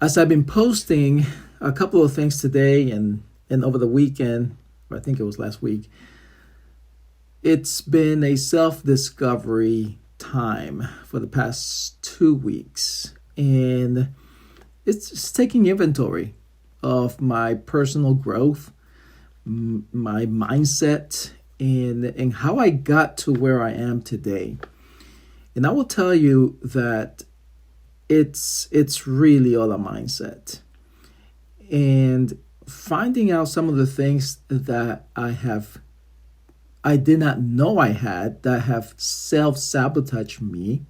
As I've been posting a couple of things today and over the weekend, or I think it was last week, it's been a self-discovery time for the past 2 weeks. And it's just taking inventory of my personal growth, my mindset, and how I got to where I am today. And I will tell you that it's really all a mindset. And finding out some of the things that I did not know I had that have self-sabotaged me.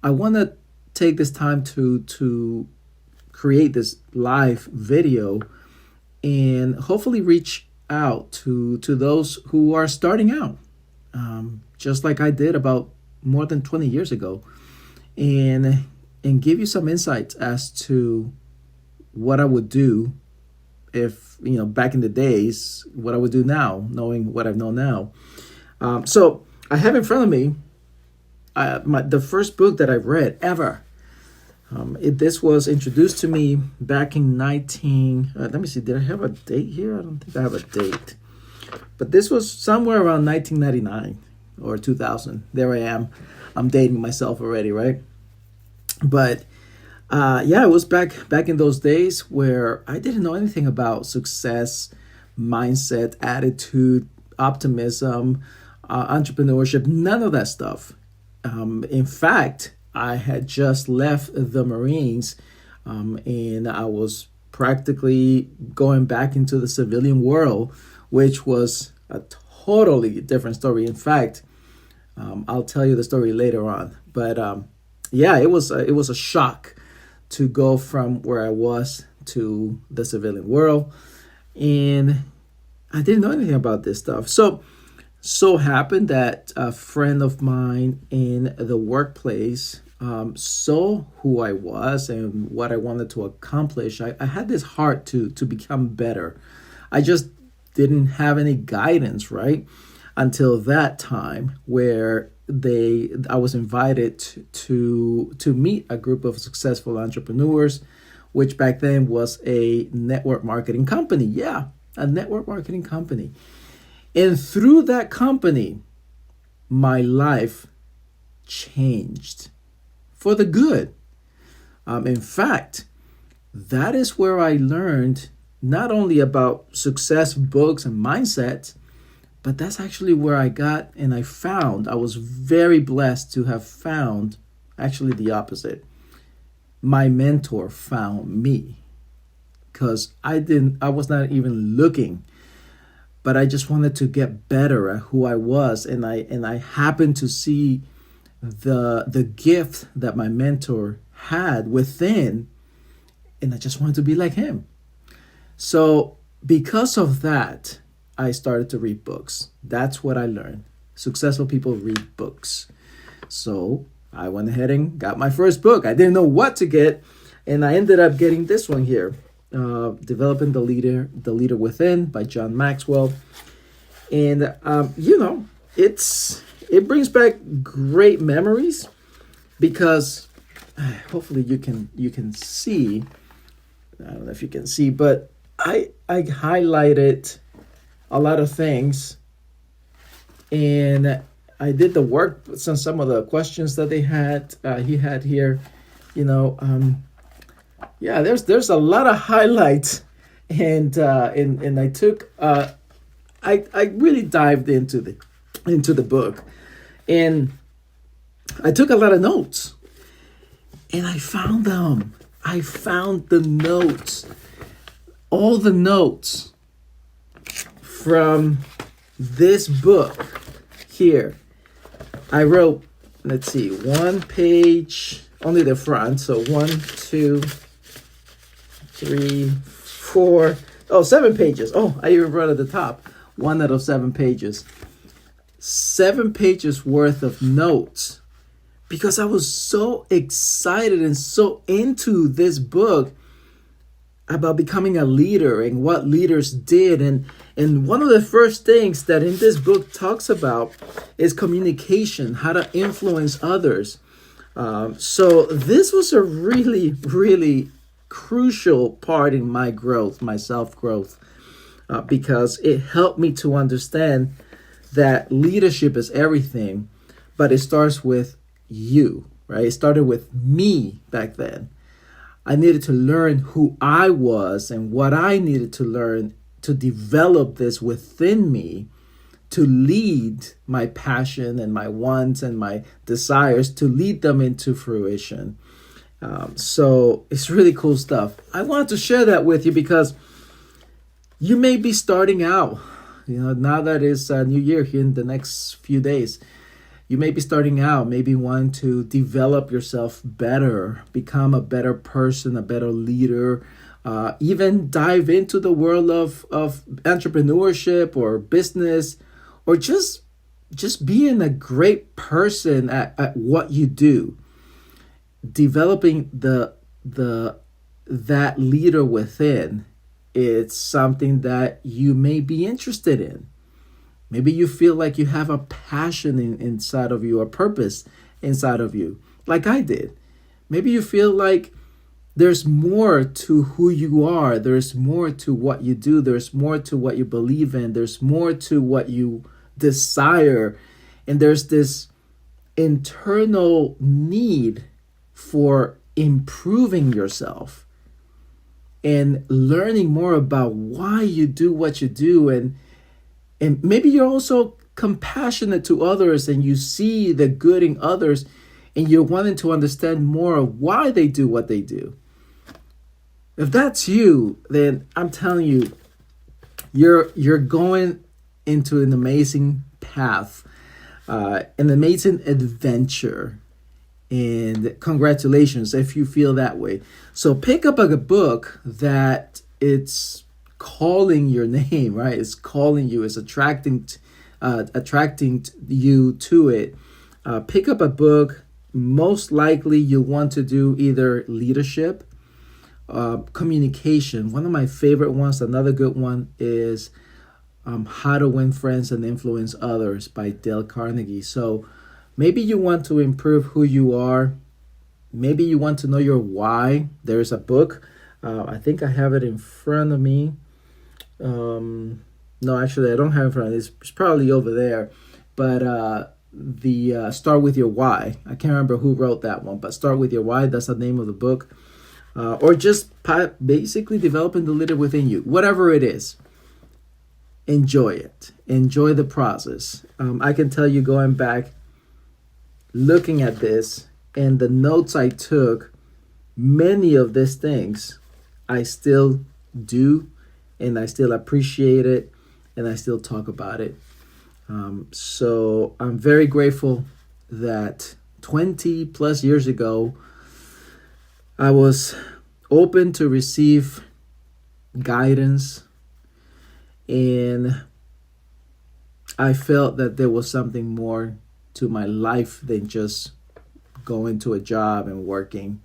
I want to take this time to create this live video and hopefully reach out to those who are starting out, just like I did about more than 20 years ago, and give you some insights as to what I would do if, back in the days, what I would do now, knowing what I know now. So I have in front of me the first book that I've read ever. This was introduced to me back in let me see, did I have a date here? I don't think I have a date. But this was somewhere around 1999 or 2000. There I am. I'm dating myself already, right? But it was back in those days where I didn't know anything about success, mindset, attitude, optimism, entrepreneurship, none of that stuff. In fact, I had just left the Marines, and I was practically going back into the civilian world, which was a totally different story. In fact, I'll tell you the story later on. But it was a shock to go from where I was to the civilian world, and I didn't know anything about this stuff. So happened that a friend of mine in the workplace saw who I was and what I wanted to accomplish. I had this heart to become better. I just didn't have any guidance, right? Until that time where I was invited to meet a group of successful entrepreneurs, which back then was a network marketing company. Yeah, a network marketing company. And through that company, my life changed for the good. In fact, that is where I learned not only about success books and mindsets, but that's actually where I was very blessed to have found actually the opposite. My mentor found me because I was not even looking, but I just wanted to get better at who I was. And I happened to see the gift that my mentor had within, and I just wanted to be like him. So because of that, I started to read books. That's what I learned. Successful people read books. So I went ahead and got my first book. I didn't know what to get, and I ended up getting this one here, Developing the Leader Within by John Maxwell. And it brings back great memories because hopefully you can see. I don't know if you can see, but I highlighted a lot of things, and I did the work. Some of the questions that he had here, there's a lot of highlights, and I took I really dived into the book, and I took a lot of notes, and I found them. I found the notes, all the notes from this book here. I wrote, let's see, one page, only the front. So 1, 2, 3, 4, 7 pages. Oh, I even wrote at the top, 1 out of 7 pages. 7 pages worth of notes because I was so excited and so into this book about becoming a leader and what leaders did. And one of the first things that in this book talks about is communication, how to influence others. So this was a really, really crucial part in my growth, my self-growth, because it helped me to understand that leadership is everything, but it starts with you, right? It started with me back then. I needed to learn who I was and what I needed to learn to develop this within me, to lead my passion and my wants and my desires, to lead them into fruition. So it's really cool stuff. I wanted to share that with you because you may be starting out, now that it's a new year here in the next few days. You may be starting out, maybe want to develop yourself better, become a better person, a better leader, even dive into the world of entrepreneurship or business, or just being a great person at what you do. Developing that leader within, it's something that you may be interested in. Maybe you feel like you have a passion inside of you, a purpose inside of you, like I did. Maybe you feel like there's more to who you are. There's more to what you do. There's more to what you believe in. There's more to what you desire. And there's this internal need for improving yourself and learning more about why you do what you do. And maybe you're also compassionate to others and you see the good in others and you're wanting to understand more of why they do what they do. If that's you, then I'm telling you, you're going into an amazing path, an amazing adventure. And congratulations if you feel that way. So pick up a book that it's calling your name, right? It's calling you, it's attracting you to it. Pick up a book. Most likely you want to do either leadership, communication. One of my favorite ones, another good one is How to Win Friends and Influence Others by Dale Carnegie. So maybe you want to improve who you are. Maybe you want to know your why. There's a book. I think I have it in front of me. No, actually, I don't have it in front of me. It's probably over there. But the Start With Your Why. I can't remember who wrote that one, but Start With Your Why. That's the name of the book. Or just basically developing the leader within you. Whatever it is. Enjoy it. Enjoy the process. I can tell you, going back, looking at this and the notes I took, many of these things I still do and I still appreciate it and I still talk about it. So I'm very grateful that 20 plus years ago, I was open to receive guidance, and I felt that there was something more to my life than just going to a job and working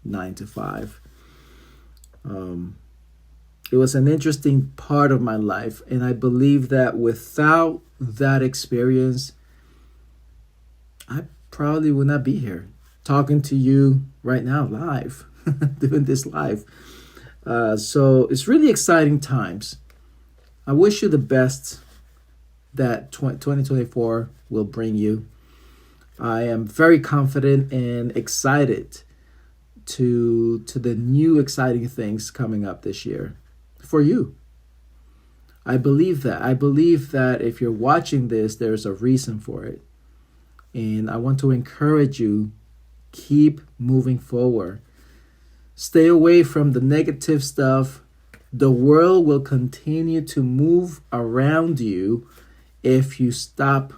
9 to 5. It was an interesting part of my life, and I believe that without that experience, I probably would not be here talking to you right now live, doing this live. So it's really exciting times. I wish you the best that 2024 will bring you. I am very confident and excited to the new exciting things coming up this year for you. I believe that. I believe that if you're watching this, there's a reason for it. And I want to encourage you, keep moving forward. Stay away from the negative stuff. The world will continue to move around you if you stop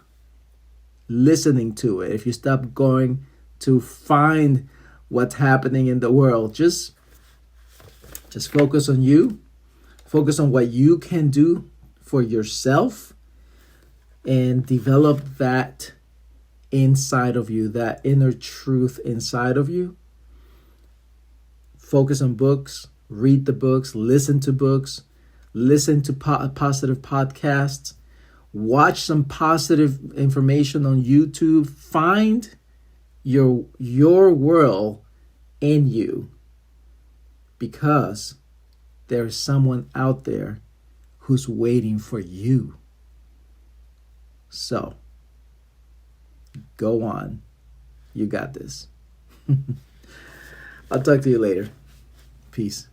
listening to it, if you stop going to find what's happening in the world. Just focus on you. Focus on what you can do for yourself and develop that inside of you, that inner truth inside of you. Focus on books, read the books, listen to positive podcasts, watch some positive information on YouTube. Find your world in you, because there's someone out there who's waiting for you. So, go on. You got this. I'll talk to you later. Peace.